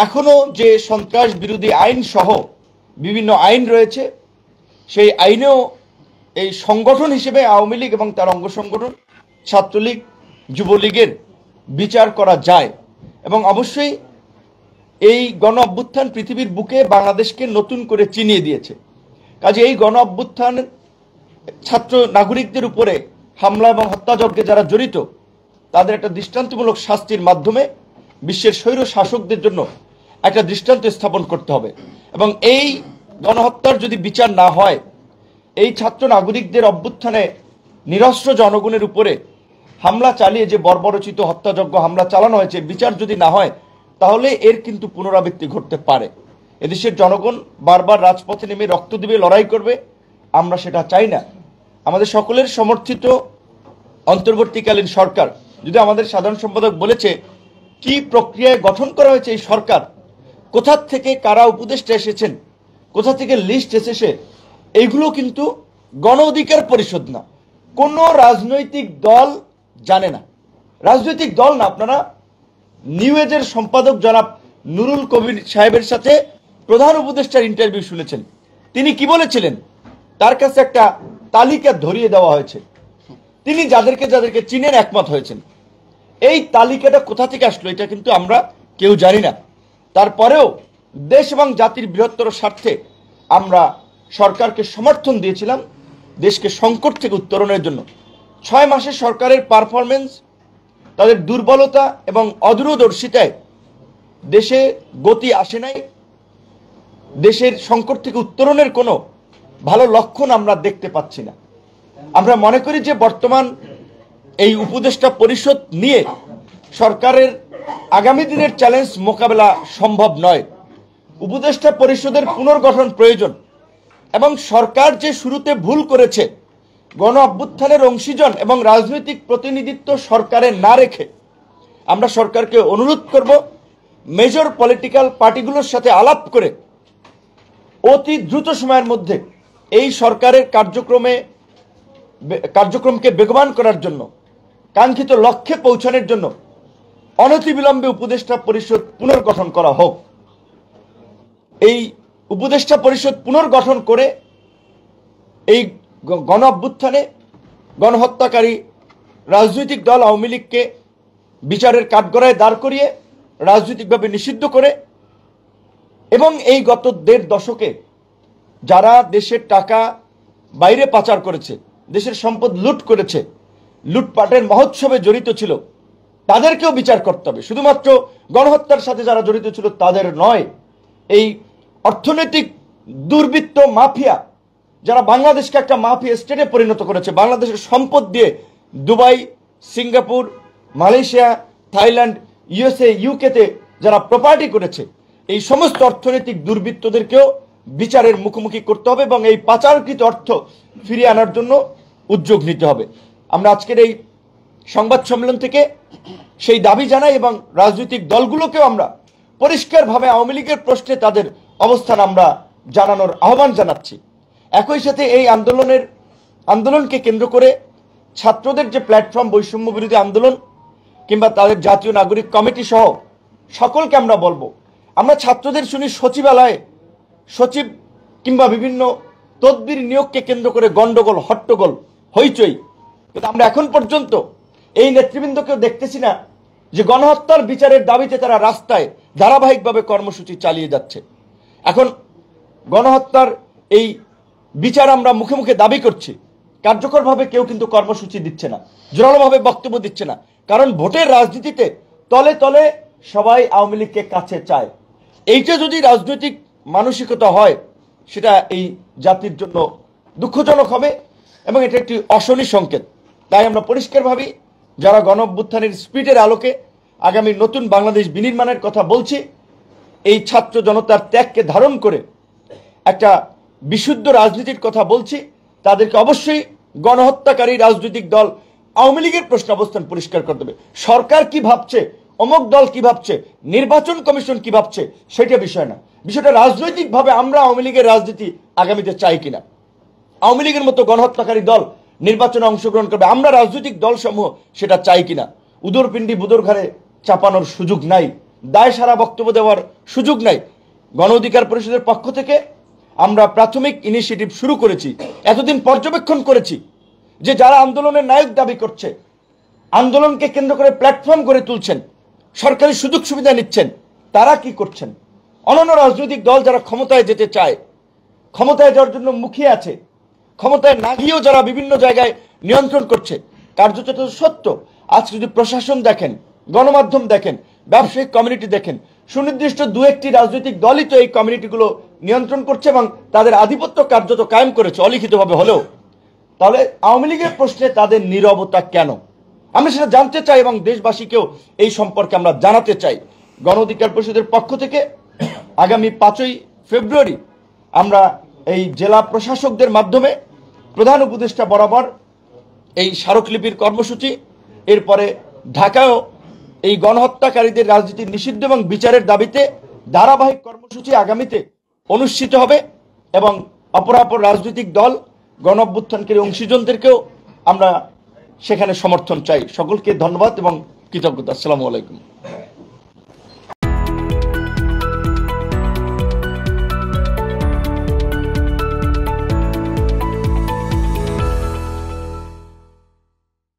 এখনো যে সন্ত্রাস বিরোধী আইন সহ বিভিন্ন আইন রয়েছে, সেই আইনেও এই সংগঠন হিসেবে আওয়ামী লীগ এবং তার অঙ্গ সংগঠন ছাত্রলীগ, যুবলীগের বিচার করা যায়। এবং অবশ্যই এই গণ অভ্যুত্থান পৃথিবীর বুকে বাংলাদেশকে নতুন করে চিনিয়ে দিয়েছে। কাজে এই গণ অভ্যুত্থান ছাত্র নাগরিকদের উপরে হামলা এবং হত্যাযজ্ঞে যারা জড়িত, তাদের একটা দৃষ্টান্তমূলক শাস্তির মাধ্যমে বিশ্বের স্বৈর শাসকদের জন্য একটা দৃষ্টান্ত স্থাপন করতে হবে। এবং এই গণহত্যার যদি বিচার না হয়, এই ছাত্র নাগরিকদের অভ্যুত্থানে নিরস্ত্র জনগণের উপরে হামলা চালিয়ে যে বর্বরচিত হত্যাযজ্ঞ হামলা চালানো হয়েছে, বিচার যদি না হয়, তাহলে এর কিন্তু পুনরাবৃত্তি ঘটতে পারে। এদেশের জনগণ বারবার রাজপথে নেমে রক্ত দিবে, লড়াই করবে, আমরা সেটা চাই না। আমাদের সকলের সমর্থিত অন্তর্বর্তীকালীন সরকার, যদি আমাদের সাধারণ সম্পাদক বলেছে কি প্রক্রিয়ায় গঠন করা হয়েছে এই সরকার, কোথা থেকে কারা উপদেষ্টা এসেছেন, কোথা থেকে লিস্ট এসেছে, এইগুলো কিন্তু গণ অধিকার পরিষদ না, কোনো রাজনৈতিক দল জানে না। রাজনৈতিক দল না, আপনারা নিউ এজের সম্পাদক জনাব নুরুল কবির সাহেবের সাথে প্রধান উপদেষ্টার ইন্টারভিউ শুনেছেন। তিনি কি বলেছিলেন? তার কাছে একটা তালিকা ধরিয়ে দেওয়া হয়েছে, তিনি যাদেরকে যাদেরকে চীনের একমত হয়েছেন। এই তালিকাটা কোথা থেকে আসলো এটা কিন্তু আমরা কেউ জানি না। তারপরেও দেশ এবং জাতির বৃহত্তর স্বার্থে আমরা সরকারকে সমর্থন দিয়েছিলাম দেশকে সংকট থেকে উত্তরণের জন্য। 6 মাসে সরকারের পারফরমেন্স, তাদের দুর্বলতা এবং অদূরদর্শিতায় দেশে গতি আসে নাই। দেশের সংকট থেকে উত্তরণের কোনো ভালো লক্ষণ আমরা দেখতে পাচ্ছি না। আমরা মনে করি যে বর্তমান এই উপদেষ্টা পরিষদ নিয়ে সরকারের আগামী দিনের চ্যালেঞ্জ মোকাবেলা সম্ভব নয়। উপদেষ্টা পরিষদের পুনর্গঠন প্রয়োজন। এবং সরকার যে শুরুতে ভুল করেছে, গণ অভ্যুত্থানের অংশীজন এবং রাজনৈতিক প্রতিনিধিত্ব সরকারে না রেখে আমরা সরকারকে অনুরোধ করব মেজর পলিটিক্যাল পার্টিগুলোর সাথে আলাপ করে অতি দ্রুত সময়ের মধ্যে এই সরকারের কার্যক্রমকে বেগবান করার জন্য, কাঙ্ক্ষিত লক্ষ্যে পৌঁছানোর জন্য অনতিবিলম্বে উপদেষ্টা পরিষদ পুনর্গঠন করা হোক। এই উপদেষ্টা পরিষদ পুনর্গঠন করে এই গণ অভ্যুত্থানে গণহত্যাকারী রাজনৈতিক দল আওয়ামী লীগকে বিচারের কাঠগড়ায় দাঁড় করিয়ে রাজনৈতিকভাবে নিষিদ্ধ করে, এবং এই গত 1.5 দশকে যারা দেশের টাকা বাইরে পাচার করেছে, দেশের সম্পদ লুট করেছে, লুটপাটের মহোৎসবে জড়িত ছিল, তাদেরকেও বিচার করতে হবে। শুধুমাত্র গণহত্যার সাথে যারা জড়িত ছিল তাদের নয়, এই অর্থনৈতিক দুর্বৃত্ত মাফিয়া যারা বাংলাদেশকে একটা মাফিয়া স্টেটে পরিণত করেছে, বাংলাদেশের সম্পদ দিয়ে Dubai, Singapore, Malaysia, Thailand, USA, ইউকেতে যারা প্রপার্টি করেছে, এই সমস্ত অর্থনৈতিক দুর্বৃত্তদেরকেও বিচারের মুখোমুখি করতে হবে এবং এই পাচারকৃত অর্থ ফিরিয়ে আনার জন্য উদ্যোগ নিতে হবে। আমরা আজকের এই সংবাদ সম্মেলন থেকে সেই দাবি জানাই এবং রাজনৈতিক দলগুলোকেও আমরা পরিষ্কারভাবে আওয়ামী লীগের প্রশ্নে তাদের অবস্থান আমরা জানানোর আহ্বান জানাচ্ছি। একই সাথে এই আন্দোলনকে কেন্দ্র করে ছাত্রদের যে প্ল্যাটফর্ম, বৈষম্য বিরোধী আন্দোলন কিংবা তাদের জাতীয় নাগরিক কমিটি সহ সকলকে আমরা বলবো, আমরা ছাত্রদের শুনি সচিবালয়ে সচিব কিংবা বিভিন্ন তদবির নিয়োগকে কেন্দ্র করে গন্ডগোল, হট্টগোল, হইচই, কিন্তু আমরা এখন পর্যন্ত এই নেতৃবৃন্দকেও দেখতেছি না যে গণহত্যার বিচারের দাবিতে তারা রাস্তায় ধারাবাহিকভাবে কর্মসূচি চালিয়ে যাচ্ছে। এখন গণহত্যার এই বিচার আমরা মুখে মুখে দাবি করছি, কার্যকরভাবে কেউ কিন্তু কর্মসূচি দিচ্ছে না, জোরালোভাবে বক্তব্য দিচ্ছে না। কারণ ভোটের রাজনীতিতে তলে তলে সবাই আওয়ামী লীগকে কাছে চায়। এইটা যদি রাজনৈতিক মানসিকতা হয়, সেটা এই জাতির জন্য দুঃখজনক হবে এবং এটা একটি অশনি সংকেত। তাই আমরা পরিষ্কারভাবে যারা গণ অভ্যুত্থানের স্পিরিটের আলোকে আগামী নতুন বাংলাদেশ বিনির্মাণের কথা বলছি, এই ছাত্র জনতার ত্যাগকে ধারণ করে একটা বিশুদ্ধ রাজনীতির কথা বলছি, তাদেরকে অবশ্যই গণহত্যাকারী রাজনৈতিক দল আওয়ামী লীগের প্রশ্ন অবস্থান পরিষ্কার করতে হবে। সরকার কি ভাবছে, অমুক দল কি ভাবছে, নির্বাচন কমিশন কি ভাবছে, সেটা বিষয় না। বিষয়টা রাজনৈতিকভাবে আমরা আওয়ামী লীগের রাজনীতি আগামীতে চাই কিনা। আওয়ামী লীগের মতো গণহত্যাকারী দল নির্বাচনে অংশগ্রহণ করবে, আমরা রাজনৈতিক দল সমূহ সেটা চাই কিনা। উদরপিণ্ডি বুদর ঘরে চাপানোর সুযোগ নাই। দায় সারা বক্তব্য দেওয়ার সুযোগ নাই। গণ অধিকার পরিষদের পক্ষ থেকে আমরা প্রাথমিক ইনিশিয়েটিভ শুরু করেছি। এতদিন পর্যবেক্ষণ করেছি যে যারা আন্দোলনের নায়ক দাবি করছে, আন্দোলনকে কেন্দ্র করে প্ল্যাটফর্ম গড়ে তুলছেন, সরকারি সুযোগ সুবিধা নিচ্ছেন, তারা কি করছেন। অন্যান্য রাজনৈতিক দল যারা ক্ষমতায় যেতে চায়, ক্ষমতায় যাওয়ার জন্য মুখিয়ে আছে, ক্ষমতায় না গিয়েও যারা বিভিন্ন জায়গায় নিয়ন্ত্রণ করছে, কার্যত সত্য। আজ যদি প্রশাসন দেখেন, গণমাধ্যম দেখেন, ব্যবসায়িক কমিউনিটি দেখেন, সুনির্দিষ্ট দু একটি রাজনৈতিক দলই তো এই কমিউনিটিগুলো নিয়ন্ত্রণ করছে এবং তাদের আধিপত্য কার্যত কায়েম করেছে অলিখিতভাবে হলেও। তাহলে আওয়ামী লীগের প্রশ্নে তাদের নীরবতা কেন? আমরা সেটা জানতে চাই এবং দেশবাসীকেও এই সম্পর্কে আমরা জানাতে চাই। গণ অধিকার পরিষদের পক্ষ থেকে আগামী 5ই ফেব্রুয়ারি আমরা এই জেলা প্রশাসকদের মাধ্যমে প্রধান উপদেষ্টা বরাবর এই স্মারকলিপির কর্মসূচি, এরপরে ঢাকায়ও এই গণহত্যাকারীদের রাজনীতি নিষিদ্ধ এবং বিচারের দাবিতে ধারাবাহিক কর্মসূচি আগামীতে অনুষ্ঠিত হবে এবং অপরাপর রাজনৈতিক দল, গণ অভ্যুত্থানকারী অংশীজনদেরকেও আমরা সেখানে সমর্থন চাই। সকলকে ধন্যবাদ এবং কৃতজ্ঞতা। আসসালামু আলাইকুম।